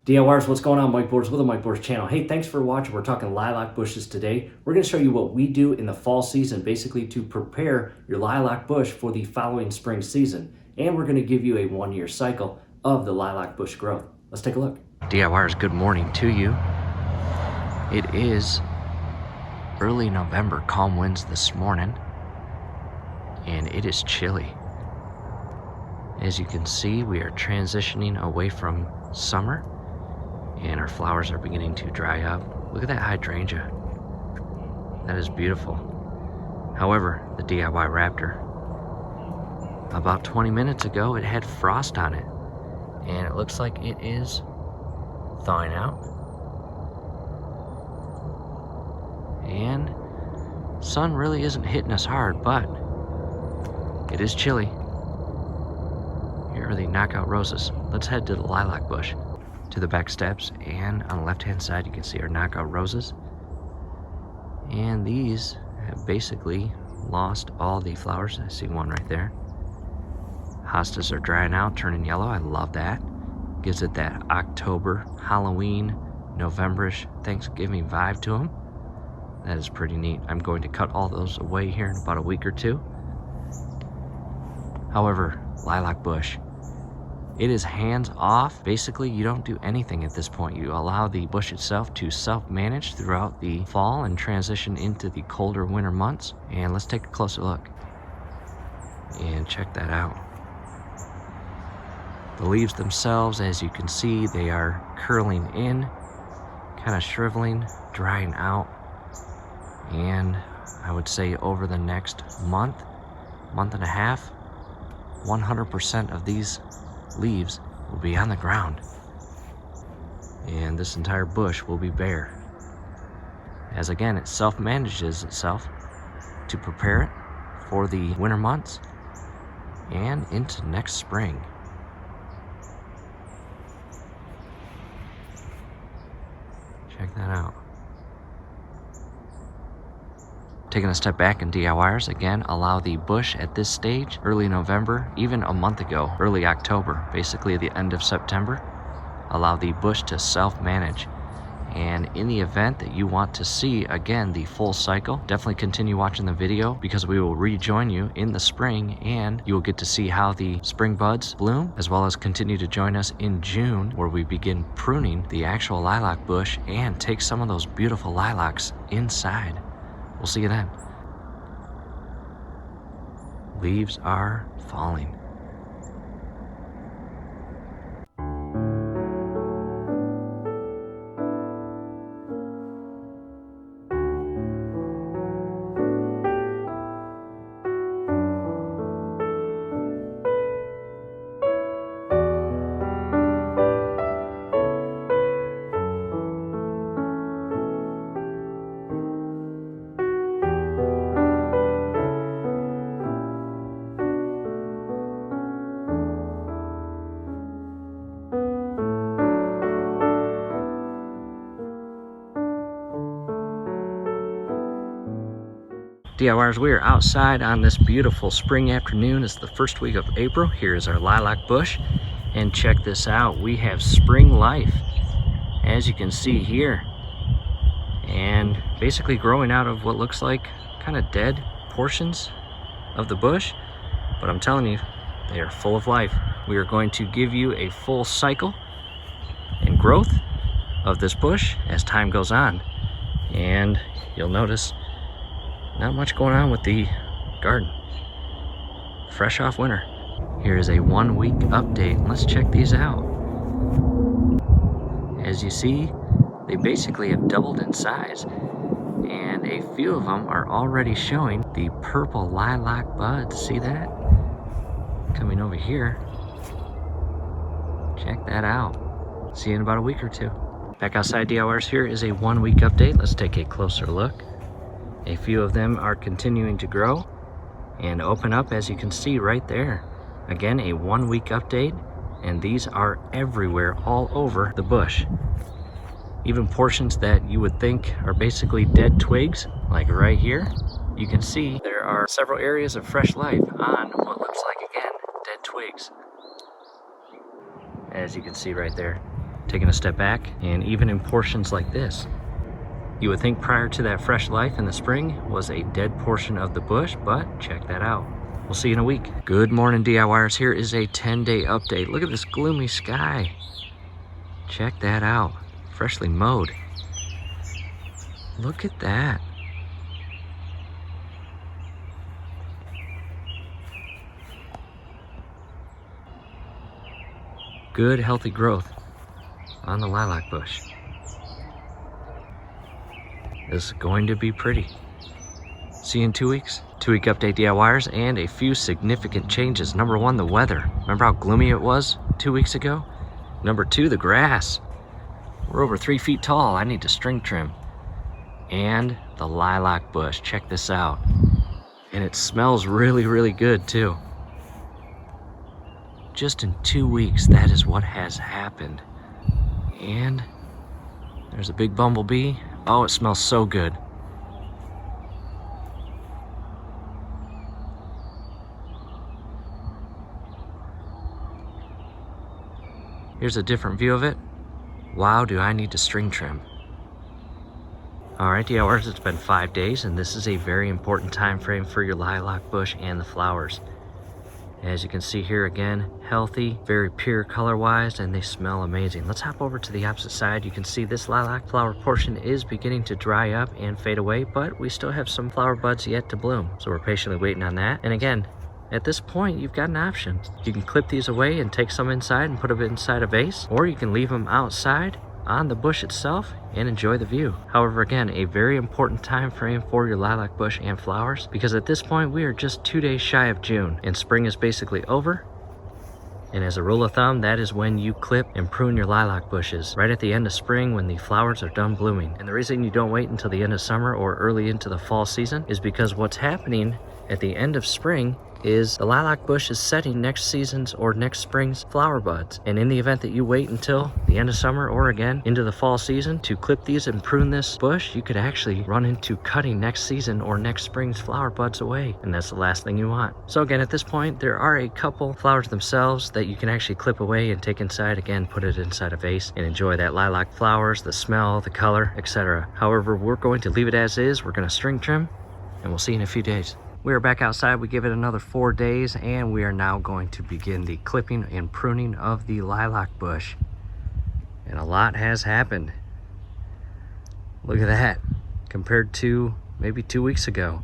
DIYers, what's going on? Mike Boards with the Mike Boards channel. Hey, thanks for watching. We're talking lilac bushes today. We're going to show you what we do in the fall season, basically to prepare your lilac bush for the following spring season. And we're going to give you a 1-year cycle of the lilac bush growth. Let's take a look. DIYers, good morning to you. It is early November, calm winds this morning, and it is chilly. As you can see, we are transitioning away from summer, and our flowers are beginning to dry up. Look at that hydrangea. That is beautiful. However, the DIY Raptor, about 20 minutes ago, it had frost on it, and it looks like it is thawing out. And sun really isn't hitting us hard, but it is chilly. Here are the knockout roses. Let's head to the lilac bush, to the back steps, and on the left hand side you can see our knockout roses. And these have basically lost all the flowers. I see one right there. Hostas are drying out, turning yellow. I love that. Gives it that October, Halloween, Novemberish, Thanksgiving vibe to them. That is pretty neat. I'm going to cut all those away here in about a week or two. However, lilac bush, it is hands off. Basically, you don't do anything at this point. You allow the bush itself to self-manage throughout the fall and transition into the colder winter months. And let's take a closer look and check that out. The leaves themselves, as you can see, they are curling in, kind of shriveling, drying out. And I would say over the next month and a half, 100% of these leaves will be on the ground, and this entire bush will be bare, as again it self-manages itself to prepare it for the winter months and into next spring. Check that out. Taking a step back in DIYers, again, allow the bush at this stage, early November, even a month ago, early October, basically the end of September, allow the bush to self-manage. And in the event that you want to see, again, the full cycle, definitely continue watching the video, because we will rejoin you in the spring and you will get to see how the spring buds bloom, as well as continue to join us in June, where we begin pruning the actual lilac bush and take some of those beautiful lilacs inside. We'll see you then. Leaves are falling. DIYers, we are outside on this beautiful spring afternoon. It's the first week of April. Here is our lilac bush, and check this out. We have spring life, as you can see here, and basically growing out of what looks like kind of dead portions of the bush, but I'm telling you, they are full of life. We are going to give you a full cycle and growth of this bush as time goes on, and you'll notice not much going on with the garden. Fresh off winter. Here is a 1-week update. Let's check these out. As you see, they basically have doubled in size, and a few of them are already showing the purple lilac buds. See that? Coming over here. Check that out. See you in about a week or two. Back outside, DIYers, here is a 1-week update. Let's take a closer look. A few of them are continuing to grow and open up, as you can see right there. Again, a 1-week update, and these are everywhere, all over the bush. Even portions that you would think are basically dead twigs, like right here, you can see there are several areas of fresh life on what looks like, again, dead twigs. As you can see right there. taking a step back, and even in portions like this. You would think prior to that fresh life in the spring was a dead portion of the bush, but check that out. We'll see you in a week. Good morning, DIYers. Here is a 10-day update. Look at this gloomy sky. Check that out. Freshly mowed. Look at that. Good, healthy growth on the lilac bush. This is going to be pretty. See you in 2 weeks. 2-week update, DIYers, and a few significant changes. Number one, the weather. Remember how gloomy it was 2 weeks ago? Number two, the grass. We're over 3 feet tall. I need to string trim. And the lilac bush. Check this out. And it smells really, really good too. Just in 2 weeks, that is what has happened. And there's a big bumblebee. Oh, it smells so good. Here's a different view of it. Wow, do I need to string trim. All right, DIYers, it's been 5 days, and this is a very important time frame for your lilac bush and the flowers. As you can see here again, healthy, very pure color-wise, and they smell amazing. Let's hop over to the opposite side. You can see this lilac flower portion is beginning to dry up and fade away, but we still have some flower buds yet to bloom. So we're patiently waiting on that. And again, at this point, you've got an option. You can clip these away and take some inside and put them inside a vase, or you can leave them outside on the bush itself and enjoy the view. However, again, a very important time frame for your lilac bush and flowers, because at this point we are just 2 days shy of June and spring is basically over. And as a rule of thumb, that is when you clip and prune your lilac bushes, right at the end of spring when the flowers are done blooming. And the reason you don't wait until the end of summer or early into the fall season is because what's happening at the end of spring is the lilac bush is setting next season's or next spring's flower buds. And in the event that you wait until the end of summer or again into the fall season to clip these and prune this bush, you could actually run into cutting next season or next spring's flower buds away. And that's the last thing you want. So again, at this point, there are a couple flowers themselves that you can actually clip away and take inside. Again, put it inside a vase and enjoy that lilac flowers, the smell, the color, etc. However, we're going to leave it as is. We're going to string trim, and we'll see you in a few days. We are back outside. We give it another 4 days, and we are now going to begin the clipping and pruning of the lilac bush. And a lot has happened. Look at that, compared to maybe 2 weeks ago.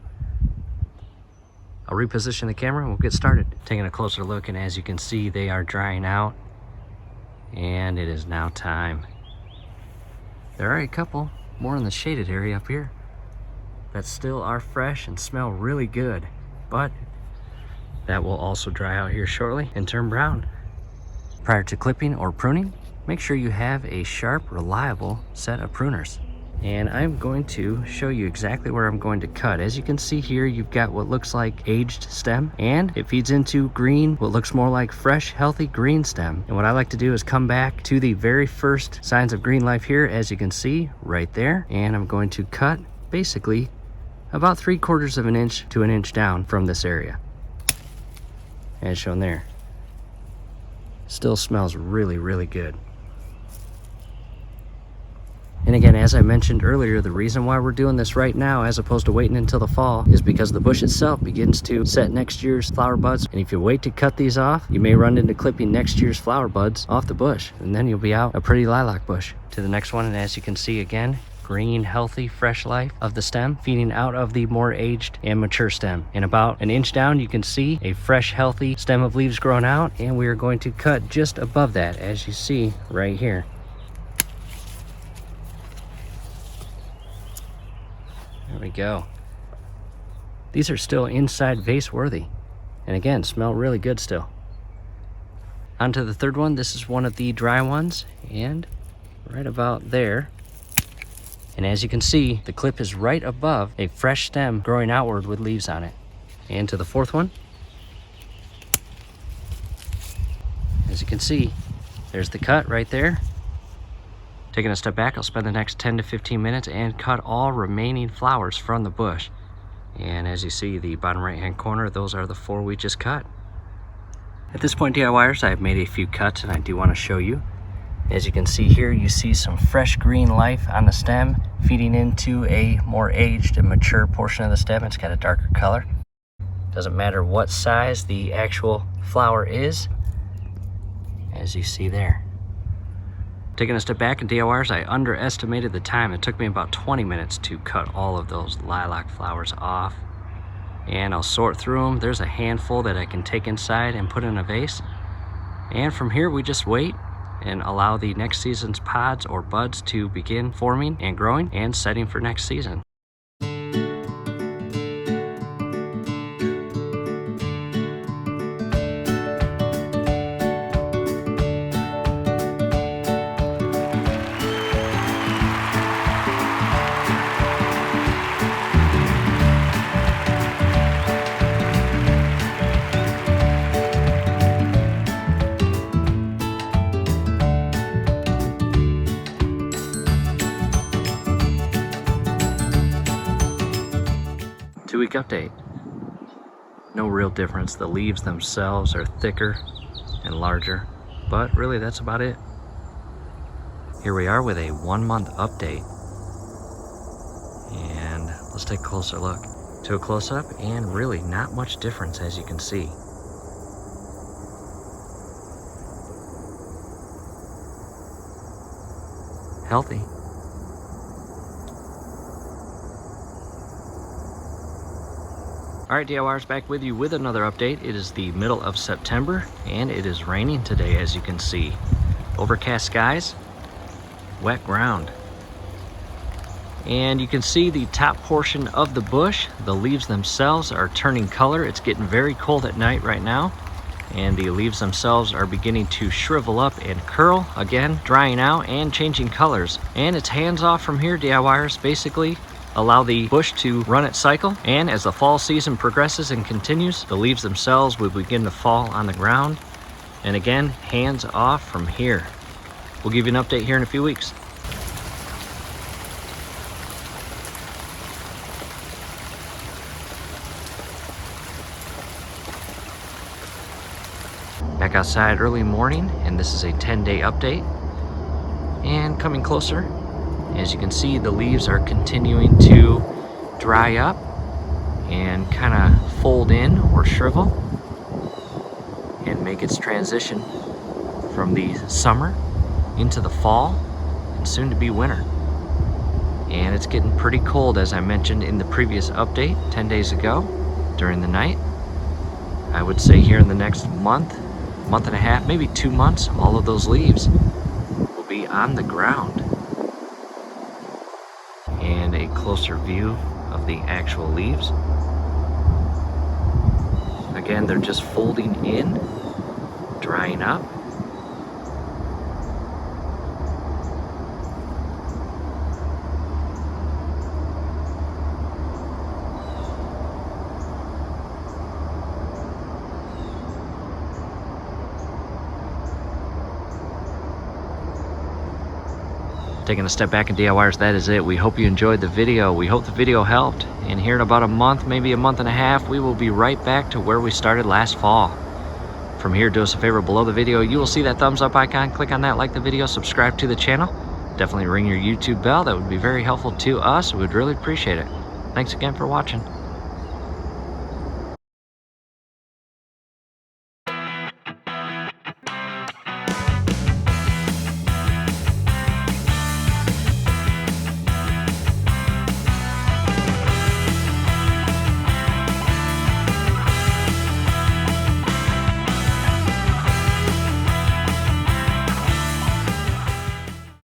I'll reposition the camera and we'll get started. Taking a closer look, and as you can see, they are drying out, and it is now time. There are a couple more in the shaded area up here that still are fresh and smell really good, but that will also dry out here shortly and turn brown. Prior to clipping or pruning, make sure you have a sharp, reliable set of pruners. And I'm going to show you exactly where I'm going to cut. As you can see here, you've got what looks like aged stem, and it feeds into green, what looks more like fresh, healthy green stem. And what I like to do is come back to the very first signs of green life here, as you can see right there, and I'm going to cut basically about 3/4 of an inch to an inch down from this area, as shown there. Still smells really, really good. And again, as I mentioned earlier, the reason why we're doing this right now as opposed to waiting until the fall is because the bush itself begins to set next year's flower buds. And if you wait to cut these off, you may run into clipping next year's flower buds off the bush, and then you'll be out a pretty lilac bush. To the next one, and as you can see again, green, healthy, fresh life of the stem feeding out of the more aged and mature stem. And about an inch down, you can see a fresh, healthy stem of leaves growing out, and we are going to cut just above that, as you see right here. There we go. These are still inside vase worthy, and again, smell really good still. On to the third one. This is one of the dry ones, and right about there. And as you can see, the clip is right above a fresh stem growing outward with leaves on it. And to the fourth one. As you can see, there's the cut right there. Taking a step back, I'll spend the next 10 to 15 minutes and cut all remaining flowers from the bush. And as you see, the bottom right hand corner, those are the 4 we just cut. At this point, DIYers, I've made a few cuts and I do want to show you. As you can see here, you see some fresh green life on the stem feeding into a more aged and mature portion of the stem. It's got a darker color. Doesn't matter what size the actual flower is, as you see there. Taking a step back in DIYers, I underestimated the time. It took me about 20 minutes to cut all of those lilac flowers off. And I'll sort through them. There's a handful that I can take inside and put in a vase. And from here, we just wait and allow the next season's pods or buds to begin forming and growing and setting for next season. 2-week update. No real difference. The leaves themselves are thicker and larger, but really that's about it. Here we are with a 1-month update. And let's take a closer look. To a close-up, and really not much difference, as you can see. Healthy. Alright DIYers, back with you with another update. It is the middle of September and it is raining today, as you can see. Overcast skies, wet ground. And you can see the top portion of the bush. The leaves themselves are turning color. It's getting very cold at night right now. And the leaves themselves are beginning to shrivel up and curl, again, drying out and changing colors. And it's hands off from here, DIYers. Basically, allow the bush to run its cycle, and as the fall season progresses and continues, the leaves themselves will begin to fall on the ground. And again, hands off from here. We'll give you an update here in a few weeks. Back outside early morning, and this is a 10-day update. And coming closer, as you can see, the leaves are continuing to dry up and kind of fold in or shrivel and make its transition from the summer into the fall and soon to be winter. And it's getting pretty cold, as I mentioned in the previous update 10 days ago during the night. I would say here in the next month and a half, maybe 2 months, all of those leaves will be on the ground. And a closer view of the actual leaves. Again, they're just folding in, drying up. Taking a step back in DIYers, that is it. We hope you enjoyed the video. We hope the video helped. And here in about a month, maybe a month and a half, we will be right back to where we started last fall. From here, do us a favor, below the video, you will see that thumbs up icon. Click on that, like the video, subscribe to the channel. Definitely ring your YouTube bell. That would be very helpful to us. We would really appreciate it. Thanks again for watching.